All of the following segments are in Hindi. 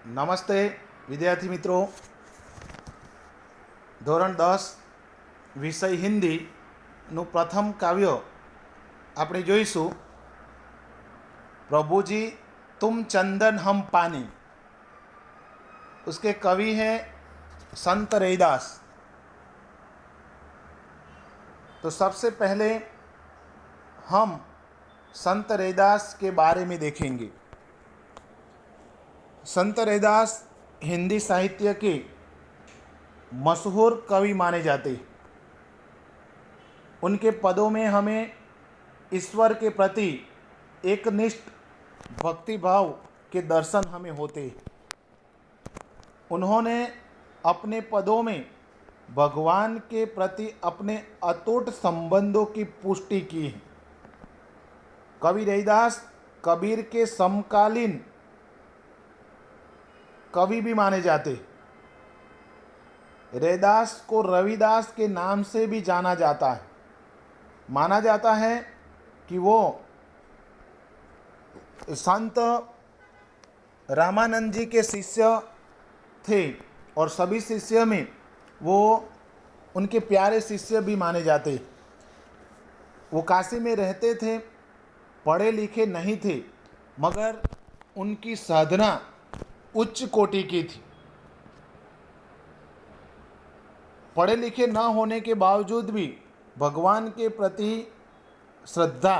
નમસ્તે વિદ્યાર્થી મિત્રો, ધોરણ 10 વિષય હિન્દીનું પ્રથમ કાવ્ય આપણે જોઈશું। प्रभुजी तुम चंदन हम पानी। उसके कवि हैं संत रैदास। तो सबसे पहले हम संत रैदास के बारे में देखेंगे। संत रैदास हिंदी साहित्य के मशहूर कवि माने जाते। उनके पदों में हमें ईश्वर के प्रति एकनिष्ठ भक्ति भाव के दर्शन हमें होते। उन्होंने अपने पदों में भगवान के प्रति अपने अटूट संबंधों की पुष्टि की है। कवि रैदास कबीर के समकालीन कवि भी माने जाते। रैदास को रविदास के नाम से भी जाना जाता है। माना जाता है कि वो संत रामानंद जी के शिष्य थे और सभी शिष्य में वो उनके प्यारे शिष्य भी माने जाते। वो काशी में रहते थे, पढ़े लिखे नहीं थे, मगर उनकी साधना उच्च कोटि की थी। पढ़े लिखे न होने के बावजूद भी भगवान के प्रति श्रद्धा,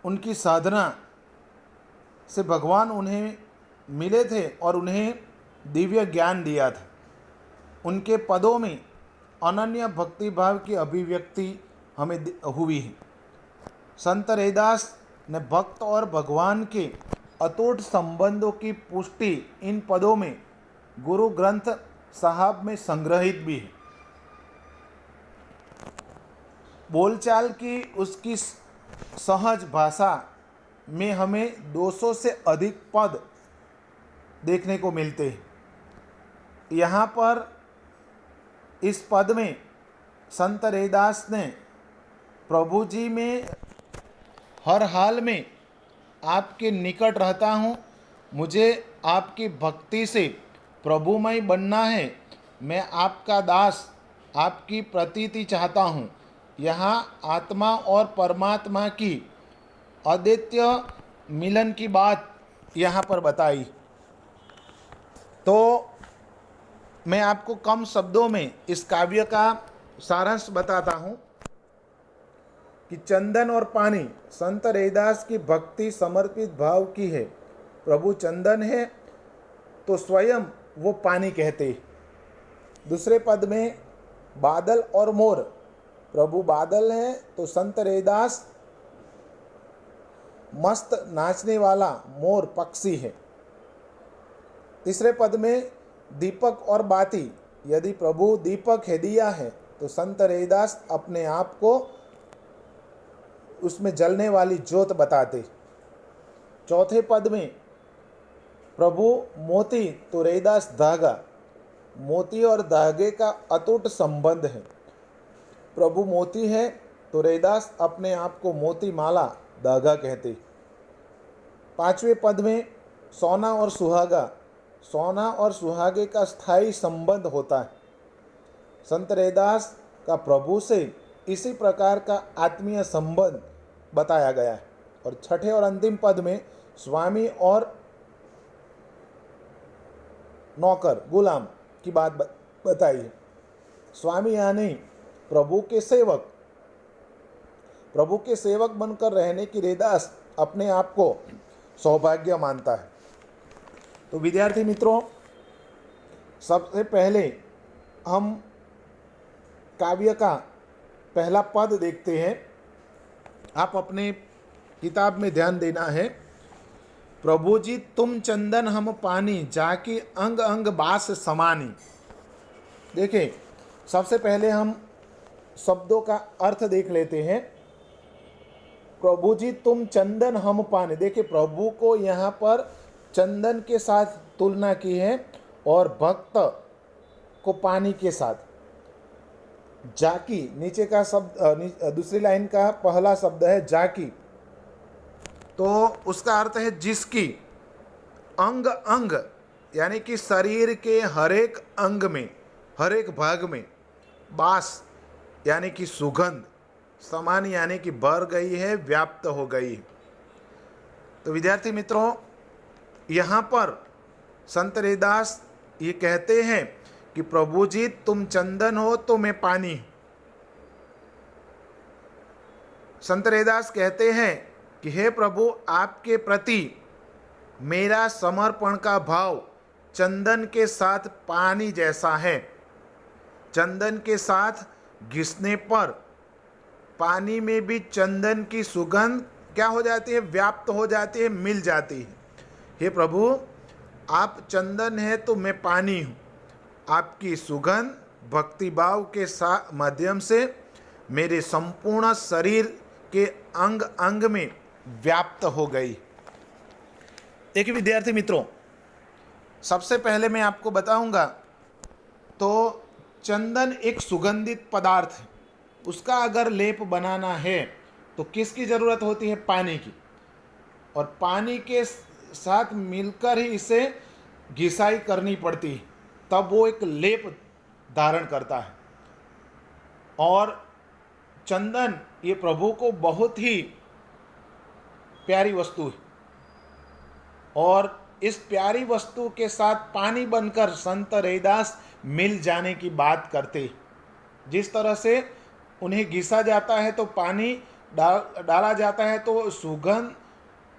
उनकी साधना से भगवान उन्हें मिले थे और उन्हें दिव्य ज्ञान दिया था। उनके पदों में अनन्य भक्ति भाव की अभिव्यक्ति हमें हुई है। संत रैदास ने भक्त और भगवान के अटूट संबंधों की पुष्टि इन पदों में गुरु ग्रंथ साहब में संग्रहित भी है। बोलचाल की उसकी सहज भाषा में हमें 200 से अधिक पद देखने को मिलते हैं। यहाँ पर इस पद में संत रैदास ने प्रभु जी में हर हाल में आपके निकट रहता हूँ, मुझे आपकी भक्ति से प्रभुमय बनना है, मैं आपका दास, आपकी प्रतीति चाहता हूँ। यहाँ आत्मा और परमात्मा की अद्वितीय मिलन की बात यहाँ पर बताई। तो मैं आपको कम शब्दों में इस काव्य का सारांश बताता हूँ कि चंदन और पानी संत रैदास की भक्ति समर्पित भाव की है। प्रभु चंदन है तो स्वयं वो पानी कहते। दूसरे पद में बादल और मोर, प्रभु बादल है तो संत रैदास मस्त नाचने वाला मोर पक्षी है। तीसरे पद में दीपक और बाती, यदि प्रभु दीपक है, दिया है, तो संत रैदास अपने आप को उसमें जलने वाली ज्योत बताते। चौथे पद में प्रभु मोती तो रैदास धागा, मोती और धागे का अटूट संबंध है। प्रभु मोती है तो रैदास अपने आप को मोती माला धागा कहते। पांचवें पद में सोना और सुहागा, सोना और सुहागे का स्थायी संबंध होता है। संत रैदास का प्रभु से इसी प्रकार का आत्मीय संबंध बताया गया है। और छठे और अंतिम पद में स्वामी और नौकर गुलाम की बात बताई है। स्वामी यानी प्रभु के सेवक, प्रभु के सेवक बनकर रहने की रैदास अपने आप को सौभाग्य मानता है। तो विद्यार्थी मित्रों, सबसे पहले हम काव्य का पहला पद देखते हैं। आप अपने किताब में ध्यान देना है। प्रभु जी तुम चंदन हम पानी, जाकी अंग अंग बास समानी। देखिए, सबसे पहले हम शब्दों का अर्थ देख लेते हैं। प्रभु जी तुम चंदन हम पानी, देखिए प्रभु को यहाँ पर चंदन के साथ तुलना की है और भक्त को पानी के साथ। जाकी नीचे का शब्द, दूसरी लाइन का पहला शब्द है जाकी, तो उसका अर्थ है जिसकी। अंग अंग यानी कि शरीर के हर एक अंग में, हर एक भाग में बास यानी कि सुगंध समान यानी कि भर गई है, व्याप्त हो गई। तो विद्यार्थी मित्रों, यहाँ पर संत रैदास ये कहते हैं कि प्रभु जी तुम चंदन हो तो मैं पानी। संत रैदास कहते हैं कि हे प्रभु, आपके प्रति मेरा समर्पण का भाव चंदन के साथ पानी जैसा है। चंदन के साथ घिसने पर पानी में भी चंदन की सुगंध क्या हो जाती है, व्याप्त हो जाती है, मिल जाती है। हे प्रभु, आप चंदन है तो मैं पानी हूँ। आपकी सुगंध भक्तिभाव के साथ माध्यम से मेरे संपूर्ण शरीर के अंग अंग में व्याप्त हो गई। देखिए विद्यार्थी मित्रों, सबसे पहले मैं आपको बताऊंगा तो चंदन एक सुगंधित पदार्थ है। उसका अगर लेप बनाना है तो किसकी ज़रूरत होती है, पानी की। और पानी के साथ मिलकर ही इसे घिसाई करनी पड़ती है, तब वो एक लेप धारण करता है। और चंदन ये प्रभु को बहुत ही प्यारी वस्तु है। और इस प्यारी वस्तु के साथ पानी बनकर संत रैदास मिल जाने की बात करते। जिस तरह से उन्हें घिसा जाता है तो पानी डाला जाता है तो सुगंध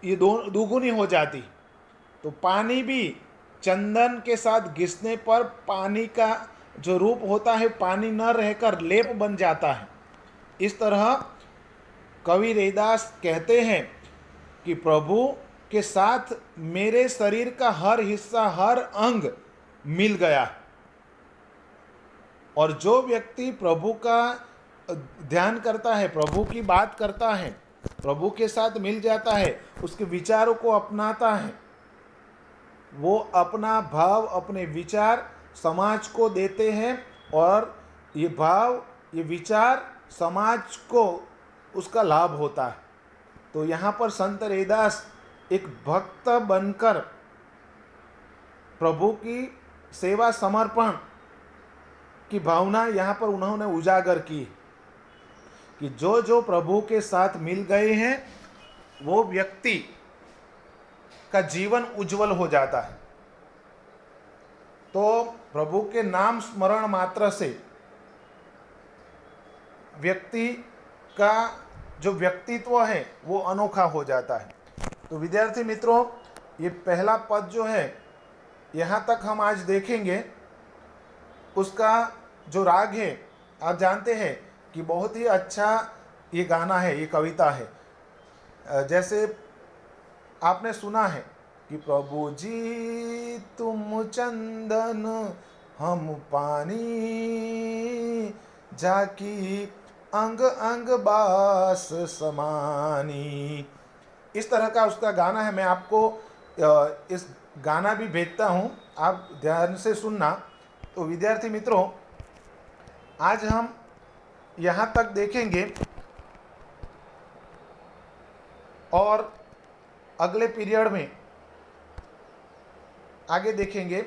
ये दोगुनी हो जाती। तो पानी भी चंदन के साथ घिसने पर पानी का जो रूप होता है, पानी न रहकर लेप बन जाता है। इस तरह कवि रैदास कहते हैं कि प्रभु के साथ मेरे शरीर का हर हिस्सा, हर अंग मिल गया। और जो व्यक्ति प्रभु का ध्यान करता है, प्रभु की बात करता है, प्रभु के साथ मिल जाता है, उसके विचारों को अपनाता है, वो अपना भाव, अपने विचार समाज को देते हैं और ये भाव, ये विचार समाज को उसका लाभ होता है। तो यहाँ पर संत रैदास एक भक्त बनकर प्रभु की सेवा समर्पण की भावना यहाँ पर उन्होंने उजागर की कि जो जो प्रभु के साथ मिल गए हैं वो व्यक्ति का जीवन उज्जवल हो जाता है। तो प्रभु के नाम स्मरण मात्र से व्यक्ति का जो व्यक्तित्व है वो अनोखा हो जाता है। तो विद्यार्थी मित्रों, ये पहला पद जो है यहाँ तक हम आज देखेंगे। उसका जो राग है, आप जानते हैं कि बहुत ही अच्छा ये गाना है, ये कविता है। जैसे आपने सुना है कि प्रभु जी तुम चंदन हम पानी, जाकी अंग अंग बास समानी। इस तरह का उसका गाना है। मैं आपको इस गाना भी भेजता हूँ, आप ध्यान से सुनना। तो विद्यार्थी मित्रों, आज हम यहाँ तक देखेंगे और अगले पीरियड में आगे देखेंगे